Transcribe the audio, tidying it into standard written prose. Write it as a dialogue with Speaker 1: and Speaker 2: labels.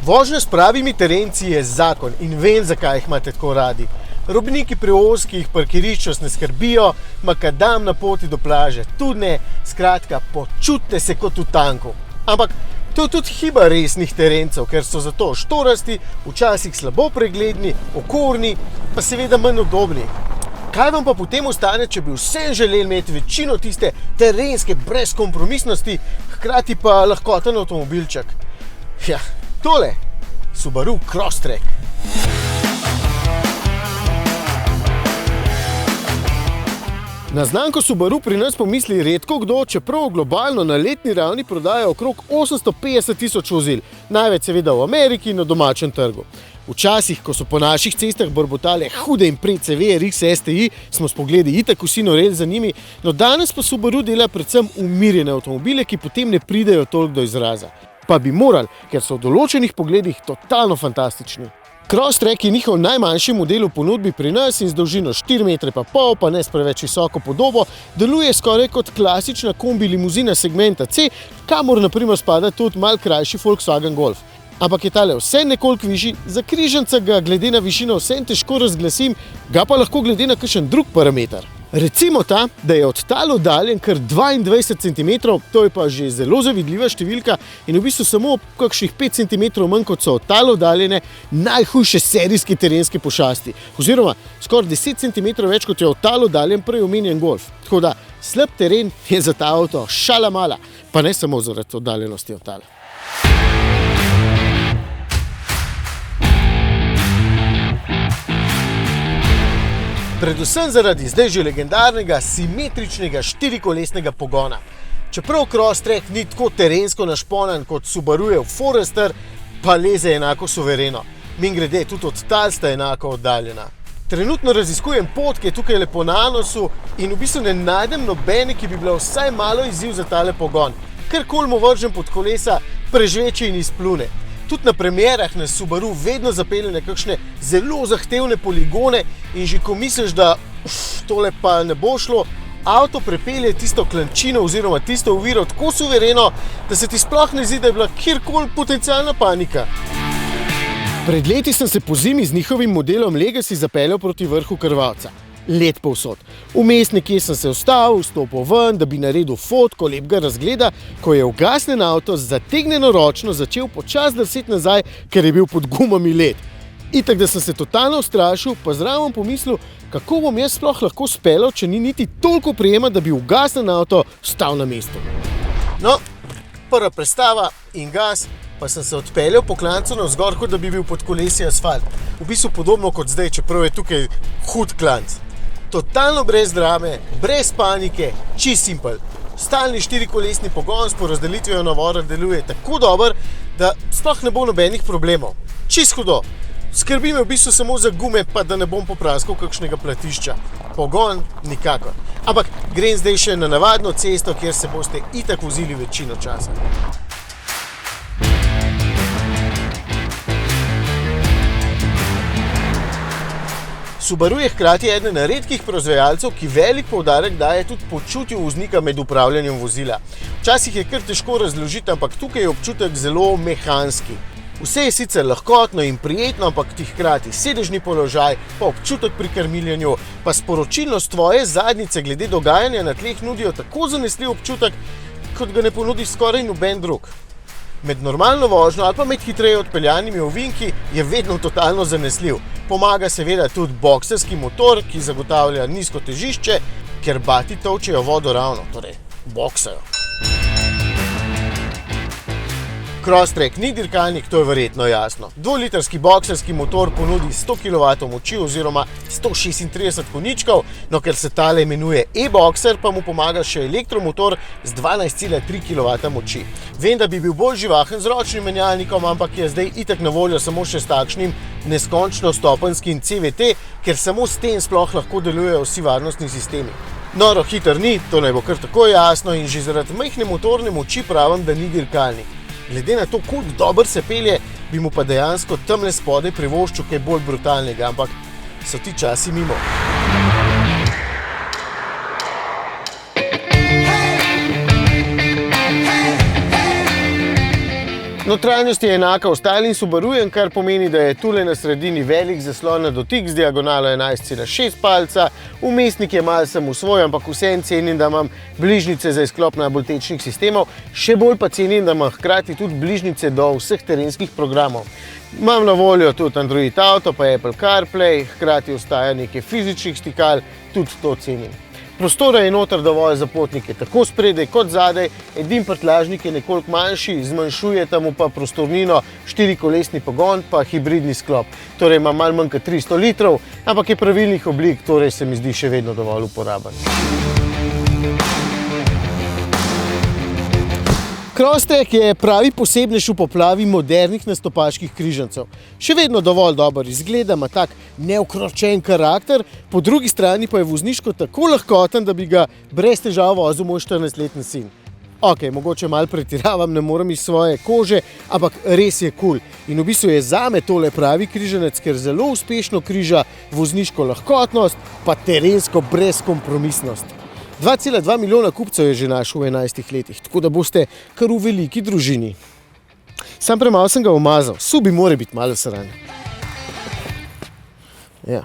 Speaker 1: Vožnja s pravimi terenci je zakon in vem, zakaj jih imate tako radi. Robniki pri ozkih parkirišč vas ne skrbijo, makadam na poti do plaže tudi ne, skratka, počutite se kot v tanku. Ampak to je tudi hiba resnih terencev, ker so zato štorasti, včasih slabo pregledni, okorni, pa seveda manj udobni. Kaj vam pa potem ostane, če bi vsem želeli imeti večino tiste terenske brezkompromisnosti, hkrati pa lahkoten avtomobilček? Ja, tole, Subaru Crosstrek. Na znamko Subaru pri nas pomisli redko kdo, čeprav globalno na letni ravni prodaja okrog 850.000 vozil, največ seveda v Ameriki in na domačem trgu. Včasih, ko so po naših cestah brbotale hude in PCV, RX, STI, smo s pogledi itak vsi noreli za njimi, no danes pa Subaru dela predvsem umirjene avtomobile, ki potem ne pridejo toliko do izraza. Pa bi morali, ker so v določenih pogledih totalno fantastični. Crosstrek je njihov najmanjši model v ponudbi pri nas in z dolžino 4,5 metra, pa ne s preveč visoko podobo, deluje skoraj kot klasična kombi limuzina segmenta C, kamor na primer spada tudi mal krajši Volkswagen Golf. Ampak je tale vse nekoliko višji, za križanca ga glede na višino vsem težko razglasim, ga pa lahko glede na kakšen drug parameter. Recimo ta, da je od tal oddaljen kar 22 cm, to je pa že zelo zavidljiva številka in v bistvu samo kakšnih 5 cm manj kot so od tal oddaljene najhujše serijske terenske pošasti. Oziroma skoraj 10 cm več kot je od tal oddaljen prej omenjen Golf. Tako da slab teren je za ta avto šala mala, pa ne samo zaradi oddaljenosti od tal. Predvsem zaradi zdaj že legendarnega simetričnega štirikolesnega pogona. Čeprav Crosstrek ni tako terensko našponan kot Subarujev Forester, pa leze enako suvereno. Mimogrede, tudi od tal sta enako oddaljena. Trenutno raziskujem pot, ki je tukaj lepo na nosu in v bistvu ne najdem nobene, ki bi bila vsaj malo izziv za tale pogon. Karkoli mu vržem pod kolesa, prežveči in izplune. Tudi na premierah na Subaru vedno zapelje na kakšne zelo zahtevne poligone in že ko misliš, da tole pa ne bo šlo, avto prepelje tisto klančino oziroma tisto oviro tako suvereno, da se ti sploh ne zdi, da je bila kjerkoli potencialna panika. Pred leti sem se pozimi z njihovim modelom Legacy zapeljal proti vrhu Krvavca. Let povsod. Vmes nekje sem se ustavil, stopil ven, da bi naredil fotko lepega razgleda, ko je ugasnjen avto z zategnjeno ročno začel počasi drseti nazaj, ker je bil pod gumami led. Itak, da sem se totalno ustrašil, pa zraven pomislil, kako bom jaz sploh lahko speljal, če ni niti toliko prijema, da bi ugasnjen avto stal na mestu. No, prva prestava in gas, pa sem se odpeljal po klancu navzgor, kot da bi bil pod kolesi asfalt. V bistvu podobno kot zdaj, čeprav je tukaj hud klanc. Totalno brez drame, brez panike, čist simpel. Stalni štirikolesni pogon s porazdelitvijo navorah deluje tako dober, da sploh ne bo nobenih problemov. Čist hudo. Skrbi me v bistvu samo za gume, pa da ne bom popraskal kakšnega platišča. Pogon nikakor. Ampak grem zdaj še na navadno cesto, kjer se boste itak vozili večino časa. Subaru je hkrati eden redkih proizvajalcev, ki velik poudarek daje tudi počutju voznika med upravljanjem vozila. Včasih je kar težko razložiti, ampak tukaj je občutek zelo mehanski. Vse je sicer lahkotno in prijetno, ampak ti hkrati sedežni položaj, pa občutek pri krmiljenju, pa sporočilnost tvoje zadnjice glede dogajanja na tleh nudijo tako zanesljiv občutek, kot ga ne ponudi skoraj noben drug. Med normalno vožnjo ali pa med hitreje odpeljanimi ovinki je vedno totalno zanesljiv. Pomaga seveda tudi bokserski motor, ki zagotavlja nizko težišče, ker bati tolčejo vodo ravno, torej boksajo. Crosstrek ni dirkalnik, to je verjetno jasno. 2-litrski bokserski motor ponudi 100 kW moči oziroma 136 konjičkov, no ker se tale imenuje e-boxer, pa mu pomaga še elektromotor z 12,3 kW moči. Vem, da bi bil bolj živahen z ročnim menjalnikom, ampak je zdaj itak na voljo samo še s takšnim neskončno stopenjskim CVT, ker samo s tem sploh lahko delujejo vsi varnostni sistemi. Noro hiter ni, to naj bo kar tako jasno in že zaradi majhne motorne moči pravim, da ni dirkalnik. Glede na to, koliko dobro se pelje, bi mu pa dejansko tamle spodaj privoščil kaj bolj brutalnega, ampak so ti časi mimo. Notranjost je enaka ostalim Subarujem, kar pomeni, da je tule na sredini velik zaslon na dotik z diagonalo 11,6 palca. Vmesnik je malo samosvoj, ampak vseeno cenim, da imam bližnjice za izklop najbolj tečnih sistemov. Še bolj pa cenim, da imam hkrati tudi bližnjice do vseh terenskih programov. Imam na voljo tudi Android Auto, pa Apple CarPlay, hkrati ostaja nekaj fizičnih stikal, tudi to cenim. Prostora je noter dovolj za potnike, tako spredaj kot zadaj, edin prtljažnik je nekoliko manjši, zmanjšuje mu pa prostornino, 4-kolesni pogon pa hibridni sklop. Torej ima malo manj kot 300 litrov, ampak je pravilnih oblik, torej se mi zdi še vedno dovolj uporaben. Crosstrek je pravi posebnež v poplavi modernih nastopaških križancev. Še vedno dovolj dobro izgleda, ima tak neukročen karakter, po drugi strani pa je vozniško tako lahkoten, da bi ga brez težav vozil moj 14-letni sin. Ok, mogoče malo pretiravam, ne morem iz svoje kože, ampak res je kul. In v bistvu je zame tole pravi križanec, ker zelo uspešno križa vozniško lahkotnost pa terensko brezkompromisnost. 2,2 milijona kupcev je že našel v 11 letih, tako da boste kar v veliki družini. Sam premalo sem ga umazal, subi mora biti malo sran. Ja.